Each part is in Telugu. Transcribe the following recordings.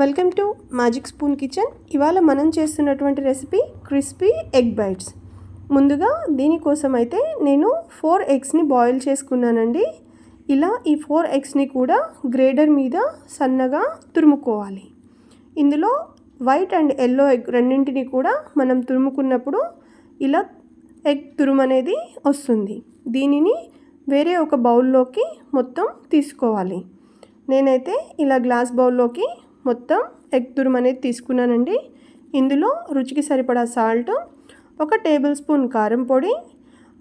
Welcome to magic spoon kitchen. ఇవాళ మనం చేస్తున్నటువంటి రెసిపీ క్రిస్పీ ఎగ్ బైట్స్. ముందుగా దీనికోసం అయితే నేను 4 ఎగ్స్ని బాయిల్ చేసుకున్నానండి. ఇలా ఈ 4 ఎగ్స్ని కూడా గ్రేటర్ మీద సన్నగా తురుముకోవాలి. ఇందులో వైట్ అండ్ ఎల్లో ఎగ్ రెండింటిని కూడా మనం తురుముకున్నప్పుడు ఇలా ఎగ్ తురుము అనేది వస్తుంది. దీనిని వేరే ఒక బౌల్లోకి మొత్తం తీసుకోవాలి. నేనైతే ఇలా గ్లాస్ బౌల్లోకి మొత్తం ఎగ్ తురుము అనేది తీసుకున్నానండి. ఇందులో రుచికి సరిపడా సాల్ట్, 1 టేబుల్ స్పూన్ కారం పొడి,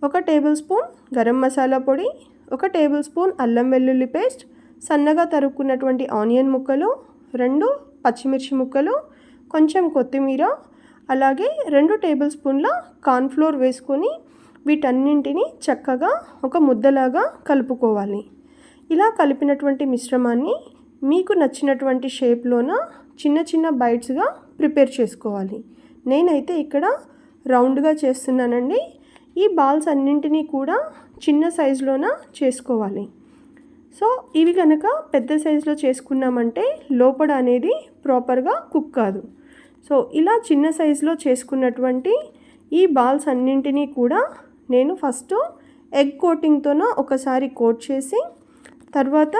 1 టేబుల్ స్పూన్ గరం మసాలా పొడి, 1 టేబుల్ స్పూన్ అల్లం వెల్లుల్లి పేస్ట్, సన్నగా తరుక్కున్నటువంటి ఆనియన్ ముక్కలు, 2 పచ్చిమిర్చి ముక్కలు, కొంచెం కొత్తిమీర, అలాగే 2 టేబుల్ స్పూన్ల కార్న్ఫ్లోర్ వేసుకొని వీటన్నింటినీ చక్కగా ఒక ముద్దలాగా కలుపుకోవాలి. ఇలా కలిపినటువంటి మిశ్రమాన్ని మీకు నచ్చినటువంటి షేప్లోన చిన్న చిన్న బైట్స్గా ప్రిపేర్ చేసుకోవాలి. నేనైతే ఇక్కడ రౌండ్గా చేస్తున్నానండి. ఈ బాల్స్ అన్నింటినీ కూడా చిన్న సైజులోన చేసుకోవాలి. సో ఇవి కనుక పెద్ద సైజులో చేసుకున్నామంటే లోపల అనేది ప్రాపర్గా కుక్ కాదు. సో ఇలా చిన్న సైజులో చేసుకున్నటువంటి ఈ బాల్స్ అన్నింటినీ కూడా నేను ఫస్ట్ ఎగ్ కోటింగ్తోన ఒకసారి కోట్ చేసి తర్వాత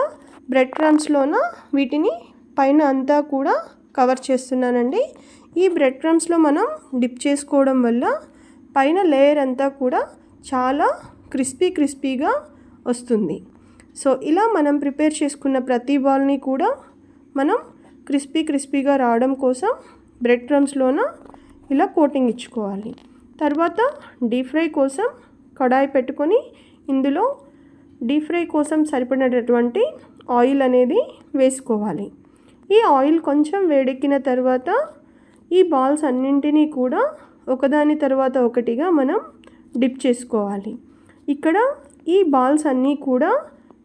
బ్రెడ్ క్రమ్స్లోన వీటిని పైన అంతా కూడా కవర్ చేస్తున్నానండి. ఈ బ్రెడ్ క్రమ్స్లో మనం డిప్ చేసుకోవడం వల్ల పైన లేయర్ అంతా కూడా చాలా క్రిస్పీగా వస్తుంది. సో ఇలా మనం ప్రిపేర్ చేసుకున్న ప్రతి బాల్ని కూడా మనం క్రిస్పీగా రావడం కోసం బ్రెడ్ క్రమ్స్లోన ఇలా కోటింగ్ ఇచ్చుకోవాలి. తర్వాత డీప్ ఫ్రై కోసం కడాయి పెట్టుకొని ఇందులో డీప్ ఫ్రై కోసం సరిపడినటువంటి ఆయిల్ అనేది వేసుకోవాలి. ఈ ఆయిల్ కొంచెం వేడెక్కిన తర్వాత ఈ బాల్స్ అన్నింటినీ కూడా ఒకదాని తర్వాత ఒకటిగా మనం డిప్ చేసుకోవాలి. ఇక్కడ ఈ బాల్స్ అన్నీ కూడా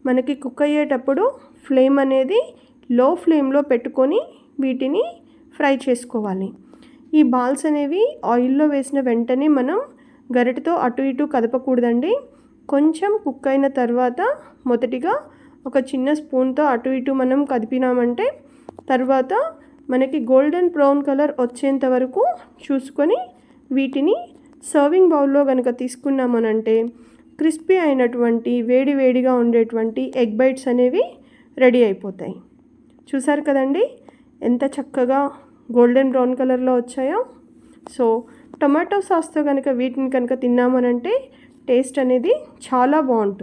మనకి కుక్ అయ్యేటప్పుడు ఫ్లేమ్ అనేది లో ఫ్లేమ్లో పెట్టుకొని వీటిని ఫ్రై చేసుకోవాలి. ఈ బాల్స్ అనేవి ఆయిల్లో వేసిన వెంటనే మనం గరిటెతో అటు ఇటు కదపకూడదండి. కొంచెం కుక్ అయిన తర్వాత మొదటిగా ఒక చిన్న స్పూన్తో అటు ఇటు మనం కదిపినామంటే తర్వాత మనకి గోల్డెన్ బ్రౌన్ కలర్ వచ్చేంత వరకు చూసుకొని వీటిని సర్వింగ్ బౌల్లో కనుక తీసుకున్నామనంటే క్రిస్పీ అయినటువంటి వేడిగా ఉండేటువంటి ఎగ్ బైట్స్ అనేవి రెడీ అయిపోతాయి. చూసారు కదండి ఎంత చక్కగా గోల్డెన్ బ్రౌన్ కలర్లో వచ్చాయో. సో టొమాటో సాస్తో కనుక వీటిని కనుక తిన్నామనంటే టేస్ట్ అనేది చాలా బాగుంటుంది.